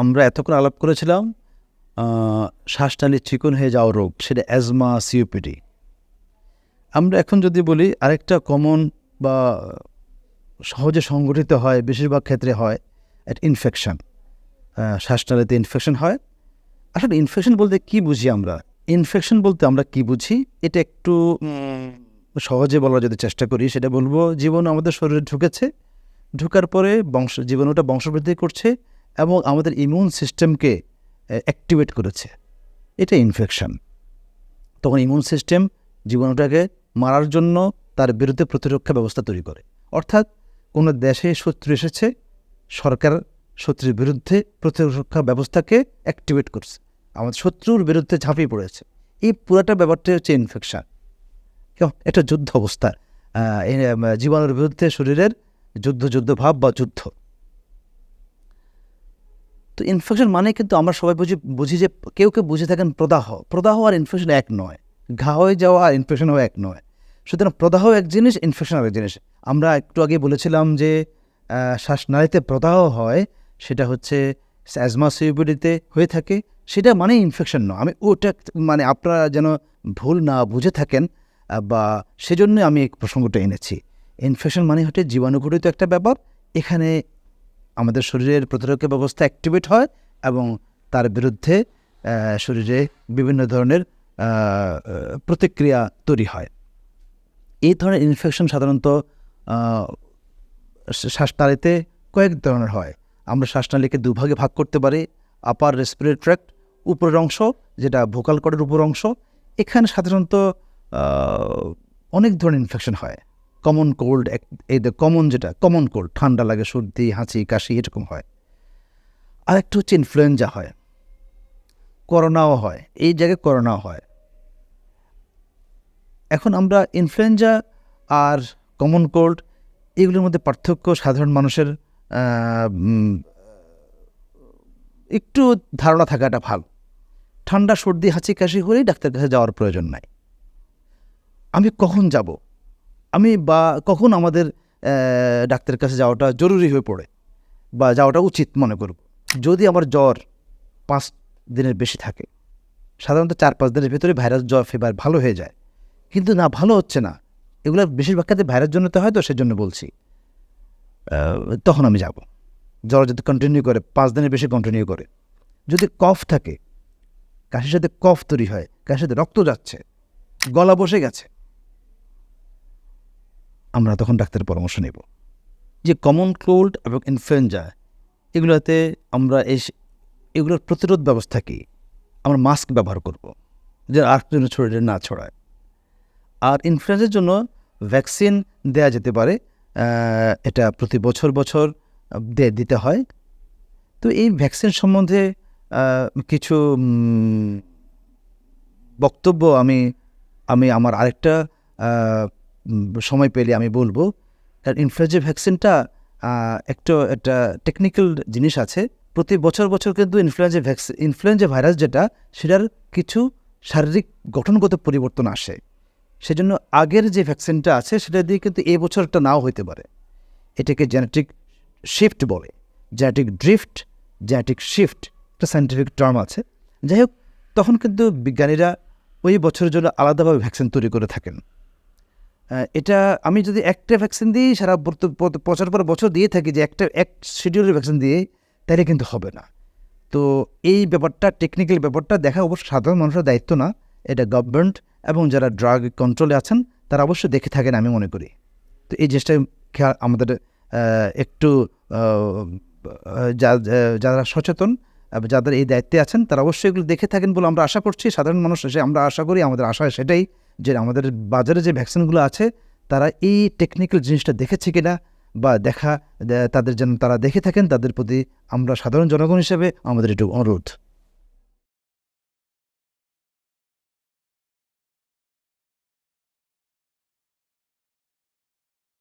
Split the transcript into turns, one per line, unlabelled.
আমরা এতক্ষণ আলাপ করেছিলাম শ্বাসনালী চিকন হয়ে যাওয়া রোগ, সেটা অ্যাজমা, সিওপিডি। আমরা এখন যদি বলি আরেকটা কমন বা সহজে সংগঠিত হয়, বেশিরভাগ ক্ষেত্রে হয় ইনফেকশন। শ্বাসনালীতে ইনফেকশন হয়। আসলে ইনফেকশন বলতে কি বুঝি আমরা? ইনফেকশন বলতে আমরা কি বুঝি, এটা একটু সহজে বলার যদি চেষ্টা করি, সেটা বলবো জীবাণু আমাদের শরীরে ঢুকেছে, ঢোকার পরে জীবাণুটা বংশবৃদ্ধি করছে এবং আমাদের ইমিউন সিস্টেমকে অ্যাক্টিভেট করেছে, এটা ইনফেকশন। তখন ইমিউন সিস্টেম জীবাণুটাকে মারার জন্য তার বিরুদ্ধে প্রতিরক্ষা ব্যবস্থা তৈরি করে। অর্থাৎ কোনো দেশে শত্রু এসেছে, সরকার শত্রুর বিরুদ্ধে প্রতিরক্ষা ব্যবস্থাকে অ্যাক্টিভেট করছে, আমাদের শত্রুর বিরুদ্ধে ঝাঁপিয়ে পড়েছে। এই পুরাটা ব্যাপারটাই হচ্ছে ইনফেকশন। একটা যুদ্ধ অবস্থা, জীবাণুর বিরুদ্ধে শরীরের যুদ্ধ ভাব বা যুদ্ধ। তো ইনফেকশন মানে কিন্তু আমরা সবাই বুঝি যে কেউ বুঝে থাকেন প্রদাহ আর ইনফেকশন এক নয়, ঘা হয়ে যাওয়া আর ইনফেকশনও এক নয়। সুতরাং প্রদাহ এক জিনিস, ইনফেকশন আরেক জিনিস। আমরা একটু আগে বলেছিলাম যে শ্বাসনালীতে প্রদাহ হয়, সেটা হচ্ছে অ্যাজমা, সিওপিডিতে হয়ে থাকে, সেটা মানে ইনফেকশন নয়। আমি ওটা মানে আপনারা যেন ভুল না বুঝে থাকেন, বা সেজন্য আমি এই প্রসঙ্গটা এনেছি। ইনফেকশন মানে হচ্ছে জীবাণুঘটিত একটা ব্যাপার। এখানে আমাদের শরীরের প্রতিরক্ষা ব্যবস্থা অ্যাক্টিভেট হয় এবং তার বিরুদ্ধে শরীরে বিভিন্ন ধরনের প্রতিক্রিয়া তৈরি হয়। এই ধরনের ইনফেকশন সাধারণত শ্বাসনালীতে কয়েক ধরনের হয়। আমরা শ্বাসনালীকে দুভাগে ভাগ করতে পারি। আপার রেসপিরেটরি ট্র্যাক্ট, উপরের অংশ, যেটা ভোকাল কর্ডের উপর অংশ, এখানে সাধারণত অনেক ধরনের ইনফেকশন হয়। কমন কোল্ড, যেটা কমন কোল্ড, ঠান্ডা লাগে, সর্দি, হাঁচি, কাশি এরকম হয়। আরেকটা হচ্ছে ইনফ্লুয়েঞ্জা হয়, করোনাও হয়, এই জায়গায় করোনাও হয়। এখন আমরা ইনফ্লুয়েঞ্জা আর কমন কোল্ড এগুলোর মধ্যে পার্থক্য সাধারণ মানুষের একটু ধারণা থাকাটা ভালো। ঠান্ডা, সর্দি, হাঁচি, কাশি হলেই ডাক্তারের কাছে যাওয়ার প্রয়োজন নাই। আমি কখন যাব, বা কখন আমাদের ডাক্তারের কাছে যাওয়াটা জরুরি হয়ে পড়ে বা যাওয়াটা উচিত মনে করব? যদি আমার জ্বর 5 দিনের বেশি থাকে, সাধারণত 4-5 দিনের ভেতরে ভাইরাস, জ্বর, ফিভার ভালো হয়ে যায়, কিন্তু না, ভালো হচ্ছে না, এগুলো বেশিরভাগ ক্ষেত্রে ভাইরাস জন্যতে হয়, তো সেজন্য বলছি, তখন আমি যাব। জ্বর যদি কন্টিনিউ করে, 5 দিনের বেশি কন্টিনিউ করে, যদি কফ থাকে, কাশির সাথে কফ তৈরি হয়, কাশির সাথে রক্ত যাচ্ছে, গলা বসে গেছে, আমরা তখন ডাক্তারের পরামর্শ নেব। যে কমন কোল্ড এবং ইনফ্লুয়েঞ্জা, এগুলোতে আমরা এগুলোর প্রতিরোধ ব্যবস্থা কি? আমরা মাস্ক ব্যবহার করব, যে আরেকজনের শরীরে না ছড়ায়। আর ইনফ্লুয়েঞ্জার জন্য ভ্যাকসিন দেয়া যেতে পারে, এটা প্রতি বছর দিতে হয়। তো এই ভ্যাকসিন সম্বন্ধে কিছু বক্তব্য আমি আমার আরেকটা সময় পেলে আমি বলবো। কারণ ইনফ্লুয়েঞ্জা ভ্যাকসিনটা একটা টেকনিক্যাল জিনিস আছে। প্রতি বছর কিন্তু ইনফ্লুয়েঞ্জা ভাইরাস যেটা, সেটার কিছু শারীরিক গঠনগত পরিবর্তন আসে। সেজন্য আগের যে ভ্যাকসিনটা আছে সেটা দিয়ে কিন্তু এই বছরটা নাও হইতে পারে। এটাকে জেনেটিক শিফট বলে, জেনেটিক ড্রিফট, জেনেটিক শিফট, একটা সায়েন্টিফিক টার্ম আছে। যাই হোক, তখন কিন্তু বিজ্ঞানীরা ওই বছরের জন্য আলাদাভাবে ভ্যাকসিন তৈরি করে থাকেন। এটা আমি যদি একটা ভ্যাকসিন দিই, সারা বছর পর বছর দিয়ে থাকি, যে এক শিডিউলের ভ্যাকসিন দিয়ে, তাহলে কিন্তু হবে না। তো এই ব্যাপারটা, টেকনিক্যাল ব্যাপারটা দেখা অবশ্য সাধারণ মানুষের দায়িত্ব না, এটা গভর্নমেন্ট এবং যারা ড্রাগ কন্ট্রোলে আছেন তারা অবশ্যই দেখে থাকেন, আমি মনে করি। তো এই জিনিসটা খেয়াল আমাদের একটু যারা সচেতন, যাদের এই দায়িত্বে আছেন, তারা অবশ্যই এগুলো দেখে থাকেন বলে আমরা আশা করছি। সাধারণ মানুষ এসে আমরা আশা করি, আমাদের আশা সেটাই, যে আমাদের বাজারে যে ভ্যাকসিনগুলো আছে তারা এই টেকনিক্যাল জিনিসটা দেখেছে কিনা, বা তারা দেখে থাকেন, তাদের প্রতি আমরা সাধারণ জনগণ হিসেবে আমাদের একটু অনুরোধ।